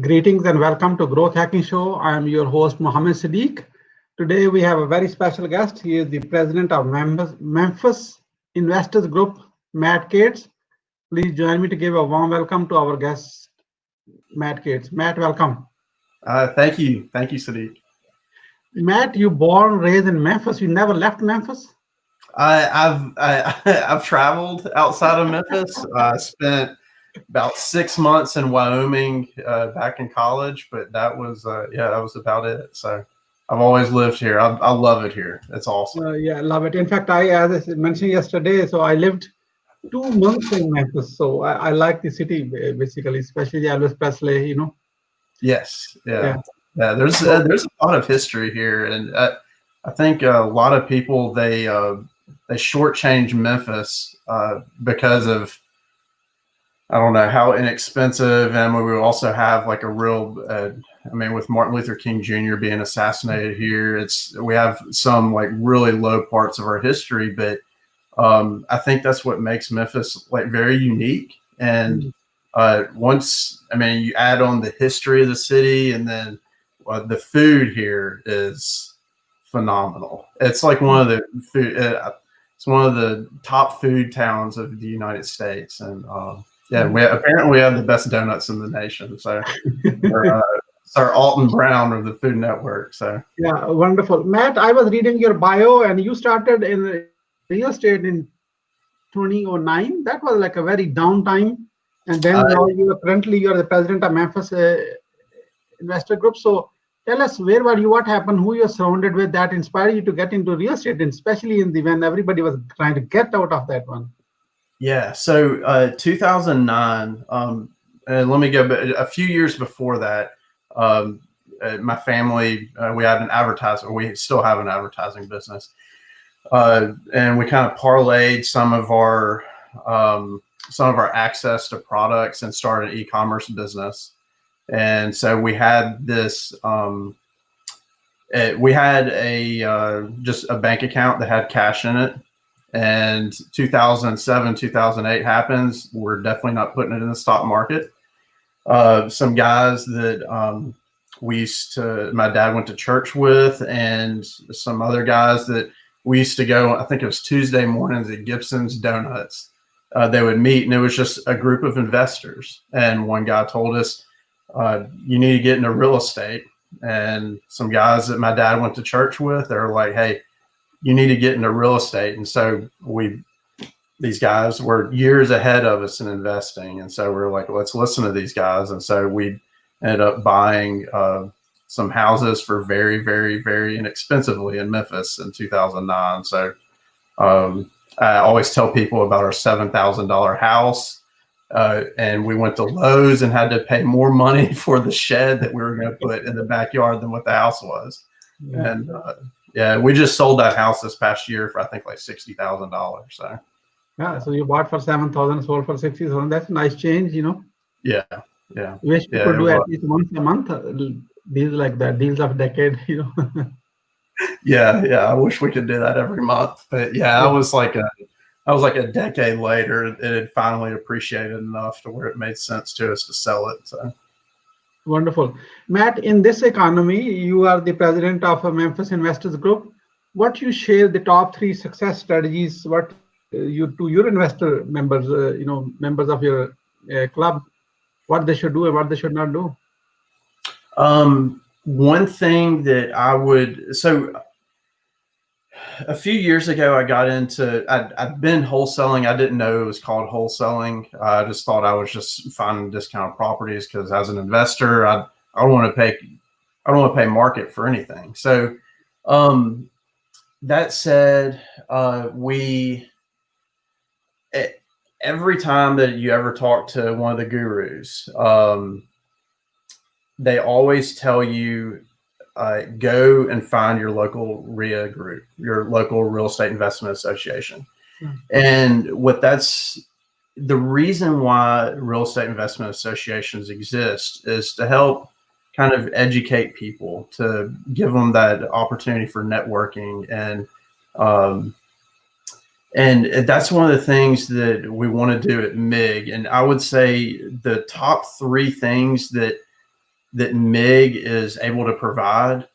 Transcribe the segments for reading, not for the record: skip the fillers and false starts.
Greetings and welcome to Growth Hacking Show. I am your host, Muhammad Siddique. Today we have a very special guest. He is the president of Memphis Investors Group, Matt Cates. Please join me to give a warm welcome to our guest, Matt Cates. Matt, welcome. Thank you. Thank you, Siddique. Matt, you born, raised in Memphis. You never left Memphis? I've traveled outside of Memphis. I spent about 6 months in Wyoming back in college, but that was about it. So I've always lived here. I love it here. It's awesome. Yeah, love it. In fact, as I mentioned yesterday, so I lived 2 months in Memphis. So I like the city basically, especially the Elvis Presley. Yes. Yeah. There's a lot of history here, and I think a lot of people they shortchange Memphis because of, I don't know, how inexpensive, and we also have like a real, with Martin Luther King Jr. being assassinated here, we have some like really low parts of our history, but I think that's what makes Memphis like very unique. And you add on the history of the city, and then the food here is phenomenal. It's like one of the food. It's one of the top food towns of the United States, and we have the best donuts in the nation. So, Sir Alton Brown of the Food Network. So, yeah, wonderful, Matt. I was reading your bio, and you started in real estate in 2009. That was like a very down time, and then now you are the president of Memphis Investor Group. So, tell us, where were you? What happened? Who you're surrounded with that inspired you to get into real estate, and especially when everybody was trying to get out of that one? Yeah. So 2009, and let me go a few years before that. My family, we still have an advertising business. And we kind of parlayed some of our access to products and started an e-commerce business. And so we had this, we had just a bank account that had cash in it. And 2007, 2008 happens. We're definitely not putting it in the stock market. Some guys that my dad went to church with, and some other guys that we used to go, I think it was Tuesday mornings at Gibson's Donuts. They would meet, and it was just a group of investors. And one guy told us, you need to get into real estate. And some guys that my dad went to church with, they were like, hey, you need to get into real estate. And so these guys were years ahead of us in investing. And so we're like, let's listen to these guys. And so we ended up buying some houses for very, very, very inexpensively in Memphis in 2009. So I always tell people about our $7,000 house. And we went to Lowe's and had to pay more money for the shed that we were going to put in the backyard than what the house was. Yeah. And we just sold that house this past year for, I think, like $60,000. So so you bought for 7,000, sold for 60,000. That's a nice change, Yeah. Wish people do at least once a month. Deals like that, deals of decade, Yeah. I wish we could do that every month, but I was like a decade later, it had finally appreciated enough to where it made sense to us to sell it. So. Wonderful. Matt, in this economy, you are the president of Memphis Investors Group. What you share the top 3 success strategies, what you to your investor members, members of your club, what they should do and what they should not do? One thing that a few years ago, I got into, I'd been wholesaling. I didn't know it was called wholesaling. I just thought I was just finding discounted properties because as an investor, I don't want to pay market for anything. So, that said, every time that you ever talk to one of the gurus, they always tell you, go and find your local RIA group, your local real estate investment association. Mm-hmm. And the reason why real estate investment associations exist is to help kind of educate people, to give them that opportunity for networking. And that's one of the things that we want to do at MIG. And I would say the top 3 things that that MIG is able to provide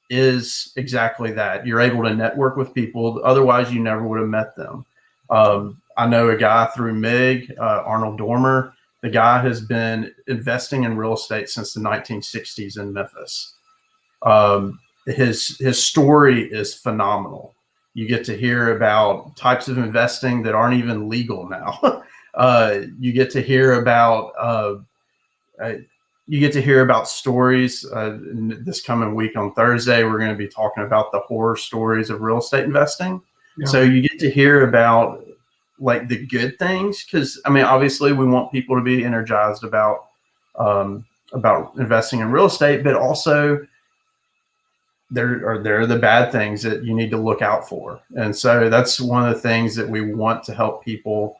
is exactly that. You're able to network with people. Otherwise, you never would have met them. I know a guy through MIG, Arnold Dormer. The guy has been investing in real estate since the 1960s in Memphis. His story is phenomenal. You get to hear about types of investing that aren't even legal now. You get to hear about stories. This coming week on Thursday, we're going to be talking about the horror stories of real estate investing. Yeah. So you get to hear about like the good things, because I mean, obviously, we want people to be energized about investing in real estate, but also there are the bad things that you need to look out for. And so that's one of the things that we want to help people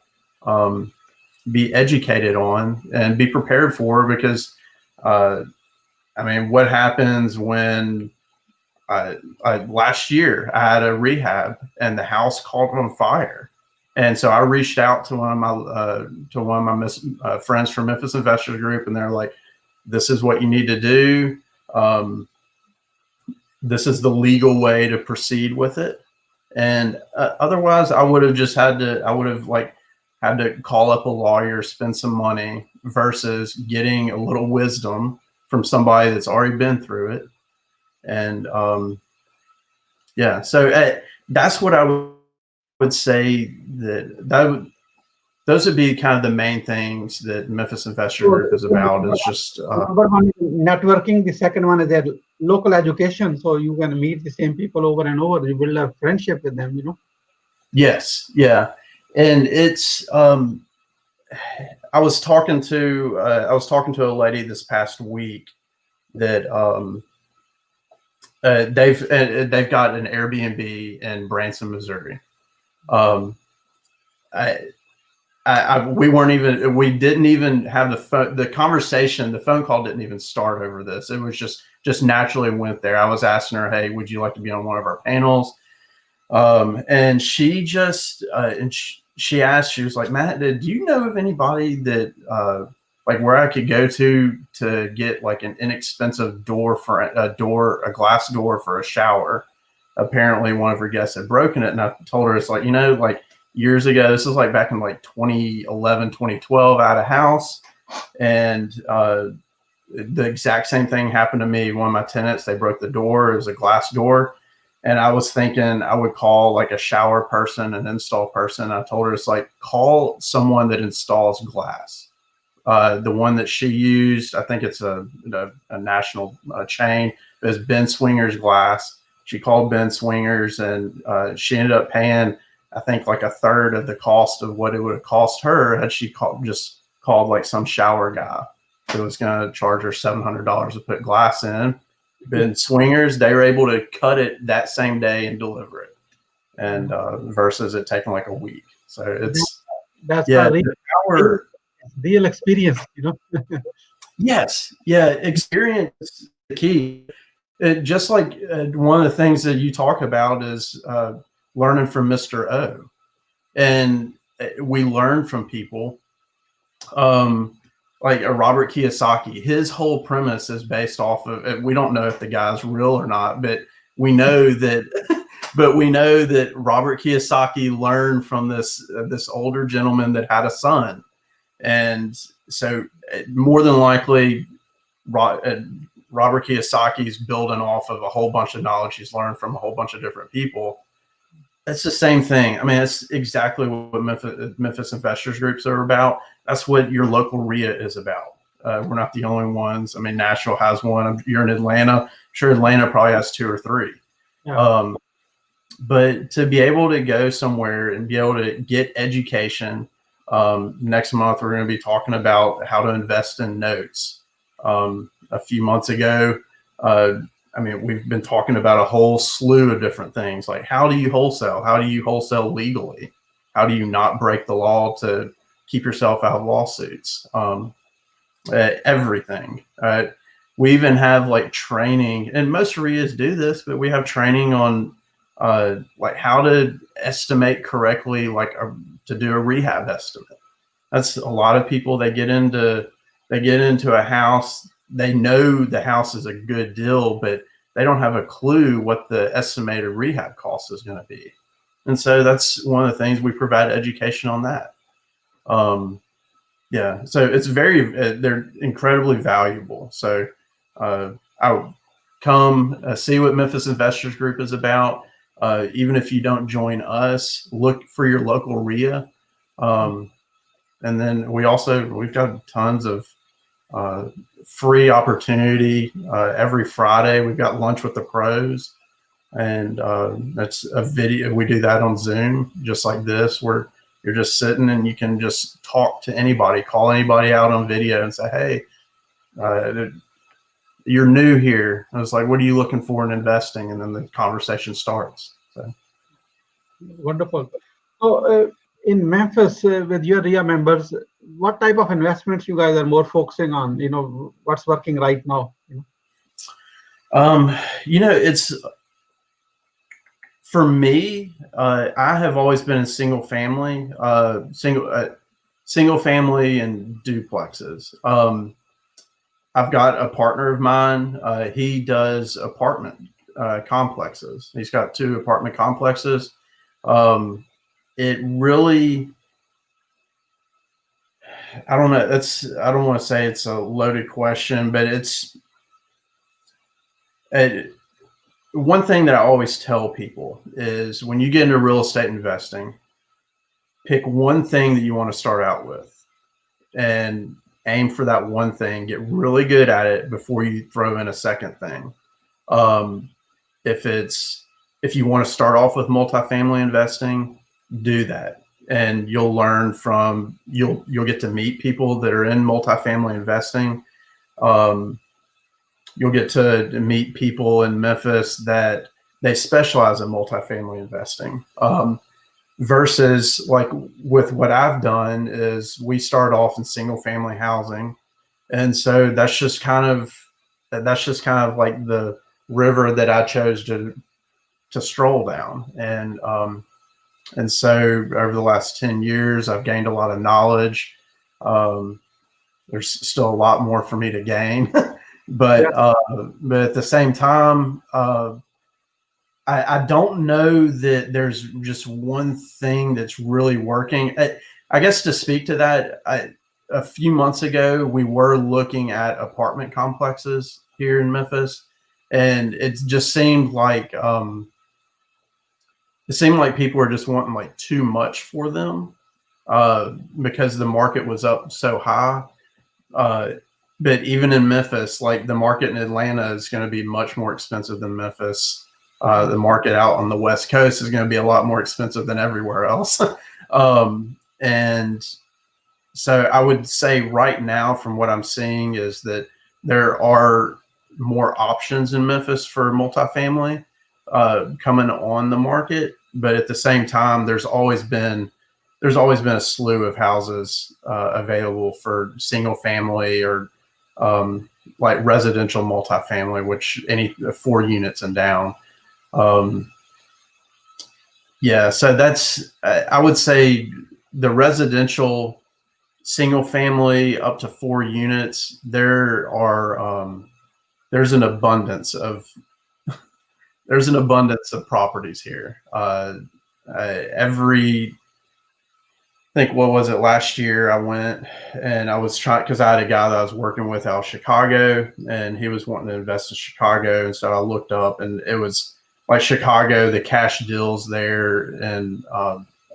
be educated on and be prepared for, because I mean, what happens when last year I had a rehab and the house caught on fire. And so I reached out to one of my friends from Memphis Investors Group, and they're like, "This is what you need to do. This is the legal way to proceed with it." And otherwise, I would have had to call up a lawyer, spend some money, versus getting a little wisdom from somebody that's already been through it. And yeah, so that's what I would say those would be kind of the main things that Memphis Investor Group is about. Is just number one, networking. The second one is their local education, so you can meet the same people over and over. You build a friendship with them, you know. Yes, yeah, and it's I was talking to a lady this past week that they've got an Airbnb in Branson, Missouri. We didn't even have the conversation. The phone call didn't even start over this. It was just naturally went there. I was asking her, "Hey, would you like to be on one of our panels?" And she just she asked, she was like, "Matt, do you know of anybody that like where I could go to get like an inexpensive a glass door for a shower?" Apparently one of her guests had broken it. And I told her, it's like, like years ago, this was like back in like 2011, 2012, I had a house, and the exact same thing happened to me. One of my tenants, they broke the door. It was a glass door. And I was thinking I would call like a shower person, an install person. I told her, it's like, call someone that installs glass. The one that she used, I think it's a national chain, is Ben Swinger's Glass. She called Ben Swingers, and she ended up paying, I think, like a third of the cost of what it would have cost her had she called like some shower guy who was going to charge her $700 to put glass in. Ben Swingers, they were able to cut it that same day and deliver it, and versus it taking like a week. So that's real experience, you know. Yes, yeah, experience is the key. Just like one of the things that you talk about is learning from Mr. O, and we learn from people. Like a Robert Kiyosaki, his whole premise is based off of, we don't know if the guy's real or not, but we know that Robert Kiyosaki learned from this older gentleman that had a son. And so more than likely Robert Kiyosaki's building off of a whole bunch of knowledge he's learned from a whole bunch of different people. It's the same thing. I mean, it's exactly what Memphis Investors Groups are about. That's what your local RIA is about. We're not the only ones. I mean, Nashville has one. You're in Atlanta. I'm sure Atlanta probably has 2 or 3. Yeah. But to be able to go somewhere and be able to get education, next month we're going to be talking about how to invest in notes. A few months ago, I mean, we've been talking about a whole slew of different things, like how do you wholesale? How do you wholesale legally? How do you not break the law to keep yourself out of lawsuits? Everything. We even have like training, and most RIAs do this, but we have training on like how to estimate correctly, like to do a rehab estimate. That's a lot of people. They get into a house. they know the house is a good deal, but they don't have a clue what the estimated rehab cost is going to be. And so that's one of the things we provide education on that. Yeah, so it's they're incredibly valuable. So I would come see what Memphis Investors Group is about. Even if you don't join us, look for your local RIA. And then we've got tons of free opportunity. Every Friday, we've got lunch with the pros. And that's a video. We do that on Zoom, just like this, where you're just sitting and you can just talk to anybody, call anybody out on video and say, hey, you're new here. I was like, what are you looking for in investing? And then the conversation starts. So. Wonderful. So in Memphis, with your RIA members, what type of investments you guys are more focusing on? What's working right now? It's, for me, I have always been in single family and duplexes. I've got a partner of mine. He does apartment complexes. He's got 2 apartment complexes. It really, I don't know. I don't want to say it's a loaded question, but it's one thing that I always tell people is when you get into real estate investing, pick one thing that you want to start out with and aim for that one thing, get really good at it before you throw in a second thing. If you want to start off with multifamily investing, do that. And you'll learn you'll get to meet people that are in multifamily investing. You'll get to meet people in Memphis that they specialize in multifamily investing. Versus like with what I've done is we start off in single family housing. And so that's just kind of like the river that I chose to stroll down. And so over the last 10 years, I've gained a lot of knowledge. There's still a lot more for me to gain, but at the same time, I don't know that there's just one thing that's really working. I guess to speak to that, a few months ago, we were looking at apartment complexes here in Memphis, and it just seemed like people were just wanting like too much for them because the market was up so high. But even in Memphis, like the market in Atlanta is going to be much more expensive than Memphis. The market out on the West Coast is going to be a lot more expensive than everywhere else. And so I would say right now, from what I'm seeing, is that there are more options in Memphis for multifamily coming on the market. But at the same time, there's always been a slew of houses available for single family or like residential multifamily, which any 4 units and down. So that's, I would say the residential single family up to 4 units, there's an abundance of properties here. I think, what was it, last year I went and I was trying, because I had a guy that I was working with out of Chicago and he was wanting to invest in Chicago. And so I looked up and it was like Chicago, the cash deals there and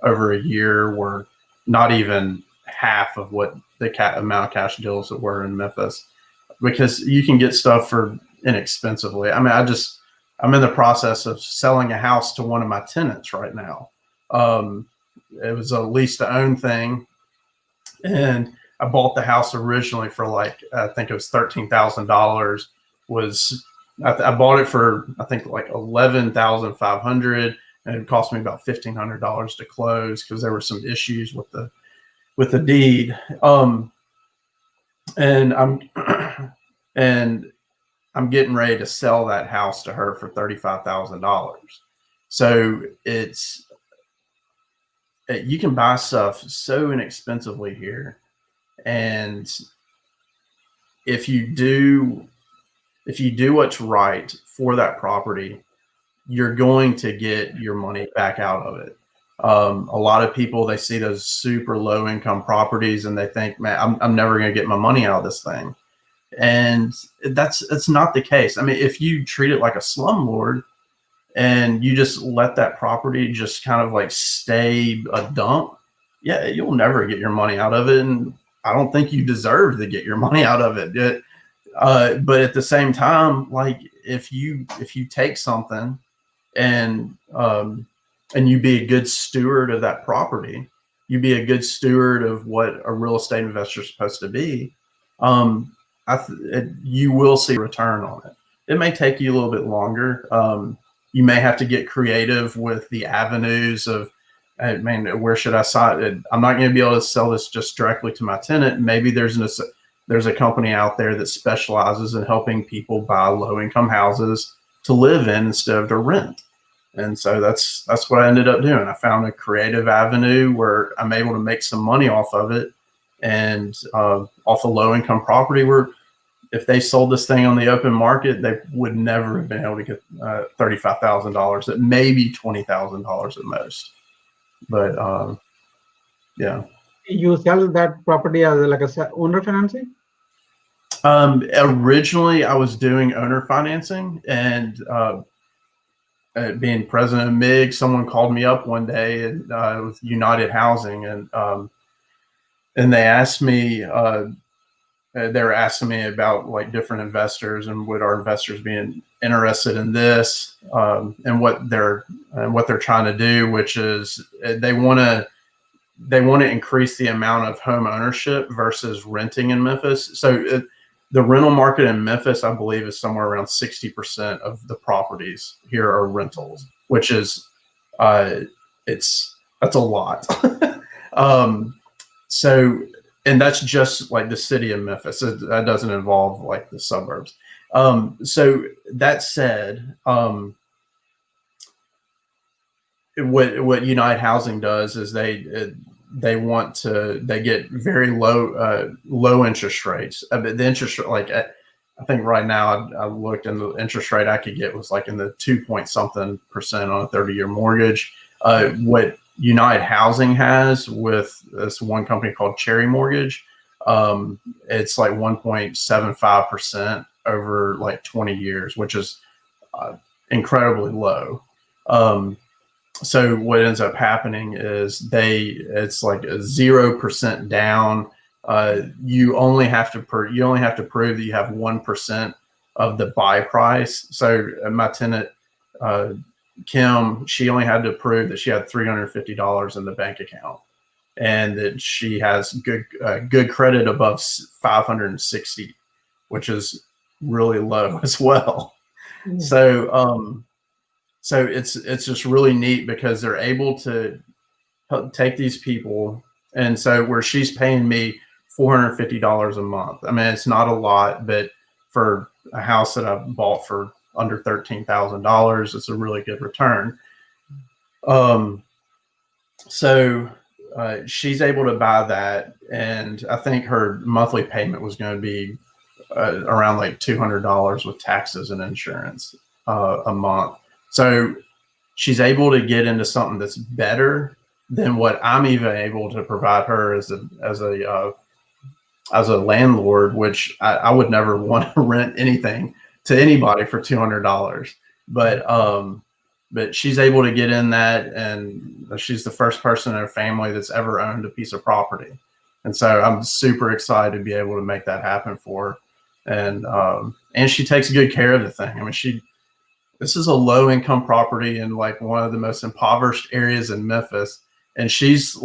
over a year were not even half of what the amount of cash deals that were in Memphis, because you can get stuff for inexpensively. I mean, I'm in the process of selling a house to one of my tenants right now. It was a lease to own thing. And I bought the house originally for like, I think it was $13,000. I bought it for, I think, like $11,500, and it cost me about $1,500 to close because there were some issues with the deed. And I'm getting ready to sell that house to her for $35,000. So you can buy stuff so inexpensively here, and if you do what's right for that property, you're going to get your money back out of it. A lot of people, they see those super low income properties and they think, man, I'm never going to get my money out of this thing. And that's not the case. I mean, if you treat it like a slumlord and you just let that property just kind of like stay a dump, yeah, you'll never get your money out of it. And I don't think you deserve to get your money out of it. But at the same time, like if you take something and you be a good steward of that property, you be a good steward of what a real estate investor is supposed to be, you will see a return on it. It may take you a little bit longer. You may have to get creative with the avenues of, I mean, where should I sign it? I'm not going to be able to sell this just directly to my tenant. Maybe there's a company out there that specializes in helping people buy low income houses to live in instead of to rent. And so that's what I ended up doing. I found a creative avenue where I'm able to make some money off of it, and off a low income property where if they sold this thing on the open market, they would never have been able to get $35,000, at maybe $20,000 at most. But yeah. You sell that property as like a owner financing? Originally, I was doing owner financing, and being president of MIG, someone called me up one day and with United Housing, and they asked me, they were asking me about like different investors and would our investors be interested in this, and what they're trying to do, which is they want to increase the amount of home ownership versus renting in Memphis. So the rental market in Memphis, I believe, is somewhere around 60% of the properties here are rentals, which is that's a lot. So, and that's just like the city of Memphis. That doesn't involve like the suburbs. So that said, what United Housing does is they get very low interest rates. The interest rate, like I think right now I looked, and the interest rate I could get was like in the 2-point-something% on a 30-year mortgage. What United Housing has with this one company called Cherry Mortgage, it's like 1.75% over like 20 years, which is incredibly low. So what ends up happening is it's like a 0% down. You only have to prove that you have 1% of the buy price. So my tenant, Kim, she only had to prove that she had $350 in the bank account, and that she has good credit above 560, which is really low as well. Mm. So it's just really neat because they're able to take these people, and so where she's paying me $450 a month. I mean, it's not a lot, but for a house that I bought for under $13,000, it's a really good return. So she's able to buy that, and I think her monthly payment was going to be around like $200 with taxes and insurance a month. So she's able to get into something that's better than what I'm even able to provide her as a landlord, which I would never want to rent anything to anybody for $200. But she's able to get in that, and she's the first person in her family that's ever owned a piece of property. And so I'm super excited to be able to make that happen for her. And she takes good care of the thing. I mean, this is a low income property in like one of the most impoverished areas in Memphis. And she's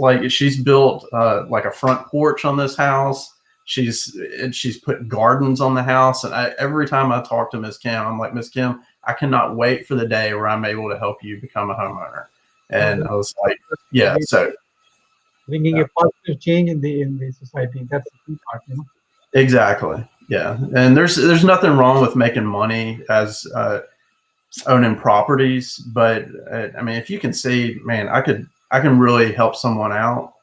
built like a front porch on this house. She's put gardens on the house. And every time I talk to Ms. Kim, I'm like, Ms. Kim, I cannot wait for the day where I'm able to help you become a homeowner. And I was like, yeah. So bringing a positive change in the society. That's the key part, you know? Exactly. Yeah. And there's nothing wrong with making money as owning properties, but I mean, if you can see, man, I can really help someone out.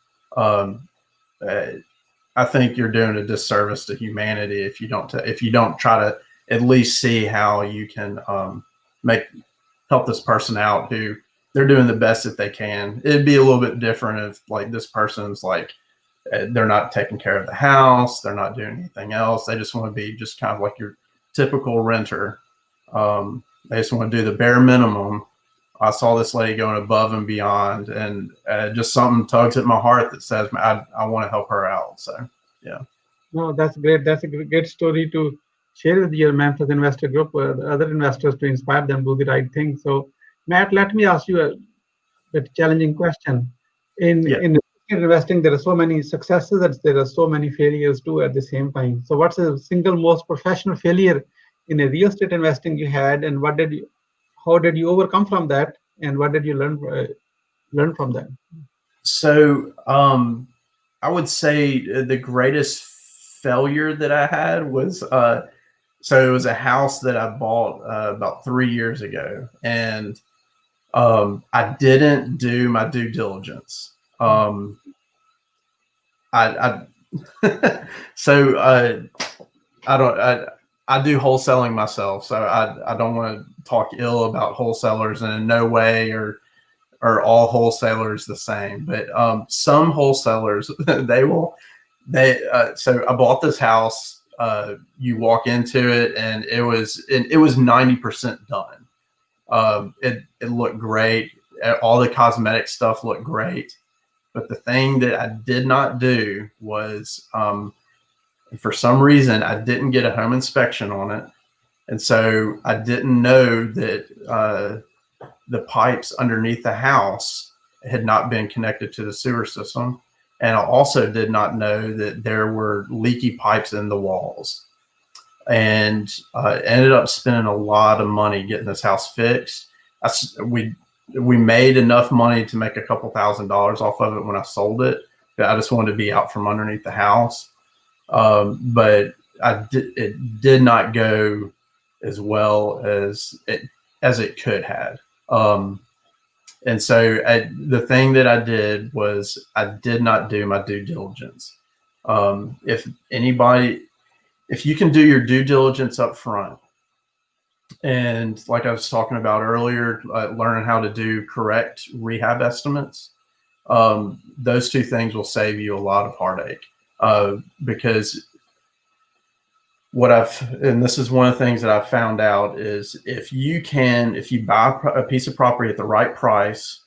I think you're doing a disservice to humanity if you don't try to at least see how you can help this person out who they're doing the best that they can. It'd be a little bit different if like this person's like they're not taking care of the house, they're not doing anything else. They just want to be just kind of like your typical renter. They just want to do the bare minimum. I saw this lady going above and beyond, and just something tugs at my heart that says I want to help her out. So, yeah. No, that's great. That's a great story to share with your Memphis Investor Group, the other investors, to inspire them to do the right thing. So, Matt, let me ask you a bit challenging question. In investing, there are so many successes and there are so many failures too at the same time. So, what's the single most professional failure in a real estate investing you had, and how did you overcome from that, and what did you learn from that? So I would say the greatest failure that I had was so it was a house that I bought about 3 years ago, and I didn't do my due diligence. I do wholesaling myself, so I don't want to talk ill about wholesalers, and in no way are all wholesalers the same. But some wholesalers so I bought this house. You walk into it, and it was 90% done. It looked great. All the cosmetic stuff looked great, but the thing that I did not do was for some reason, I didn't get a home inspection on it. And so I didn't know that the pipes underneath the house had not been connected to the sewer system. And I also did not know that there were leaky pipes in the walls. And ended up spending a lot of money getting this house fixed. We made enough money to make a couple $1,000s off of it when I sold it. I just wanted to be out from underneath the house. But it did not go as well as it could have. And so the thing that I did was I did not do my due diligence. If you can do your due diligence up front, and like I was talking about earlier, learning how to do correct rehab estimates, those two things will save you a lot of heartache. Because and this is one of the things that I've found out is if you buy a piece of property at the right price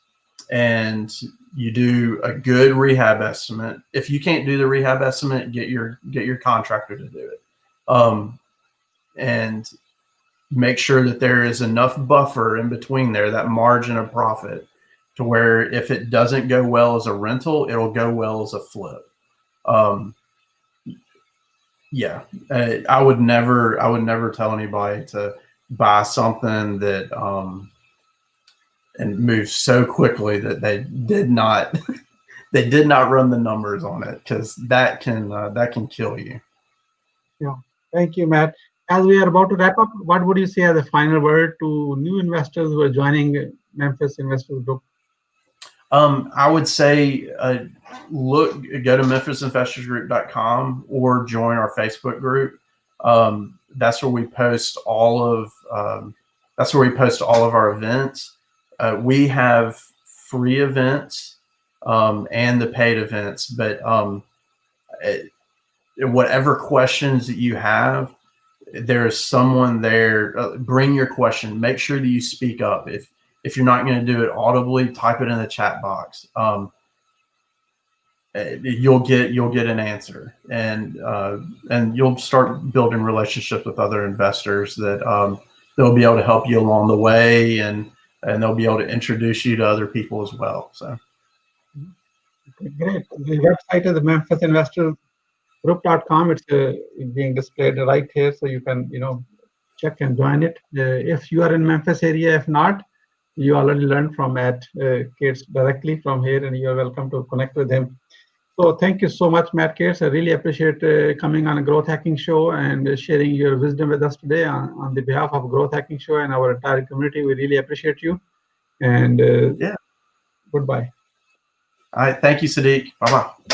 and you do a good rehab estimate, if you can't do the rehab estimate, get your contractor to do it. And make sure that there is enough buffer in between there, that margin of profit, to where if it doesn't go well as a rental, it'll go well as a flip. I would never tell anybody to buy something that and move so quickly that they did not run the numbers on it, because that can kill you. Yeah, thank you, Matt. As we are about to wrap up, what would you say as a final word to new investors who are joining Memphis Investors Group? I would say go to memphisinvestorsgroup.com or join our Facebook group. That's where we post all of our events. We have free events and the paid events, but whatever questions that you have, there is someone there. Bring your question. Make sure that you speak up. If you're not going to do it audibly, type it in the chat box. You'll get an answer, and you'll start building relationships with other investors that they'll be able to help you along the way, and they'll be able to introduce you to other people as well. So great. The website is memphisinvestorsgroup.com. It's being displayed right here, so you can check and join it. If you are in Memphis area, if not, you already learned from Matt Cates directly from here, and you are welcome to connect with him. So thank you so much, Matt Cates. I really appreciate coming on a Growth Hacking Show and sharing your wisdom with us today on the behalf of Growth Hacking Show and our entire community. We really appreciate you. And goodbye. All right. Thank you, Siddique. Bye-bye.